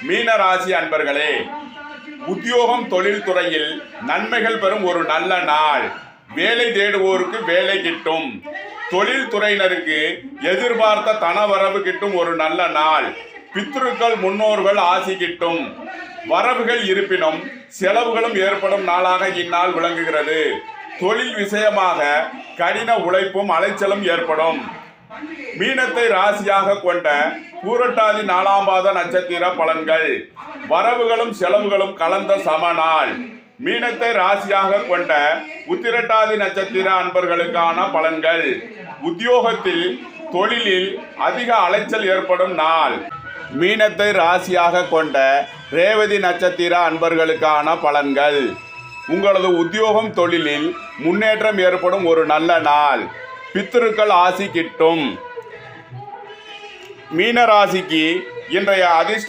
மீன ராசி அன்பர்களே, உத்தியோகம் தொழில் துறையில் நன்மைகள் பெறும் ஒரு நல்ல நாள். வேலை தேடுவோருக்கு வேலை கிட்டும். தொழில் துறையினருக்கு எதிர்பார்த்த தனவரவு கிட்டும் ஒரு நல்ல நாள். பித்ருக்கள் முன்னோர்கள் ஆசி கிட்டும். வரவுகள் இருப்பினும் செலவுகளும் ஏற்படும் நாளாக இந்நாள் விளங்குகிறது. தொழில் விஷயமாக கடின உழைப்பும் அலைச்சலும் ஏற்படும். மீனத்தை ராசியாக கொண்ட பூரட்டாதி 4ஆம் பாத நட்சத்திர பலன்கள். வரவுகளும் செலவுகளும் கலந்த சமநாள். மீனத்தை ராசியாக கொண்ட உத்திரட்டாதி நட்சத்திர அன்பர்களுக்கான பலன்கள். உத்தியோகத்தில் தொழிலில் அதிக அலைச்சல் ஏற்படும் நாள். மீனத்தை ராசியாக கொண்ட ரேவதி நட்சத்திர அன்பர்களுக்கான பலன்கள். உங்களது உத்தியோகம் தொழிலில் முன்னேற்றம் ஏற்படும் ஒரு நல்ல நாள். பித்ருக்கள் ஆசி கிட்டும். மீன ராசிக்கு இன்றைய அதிர்ஷ்டம்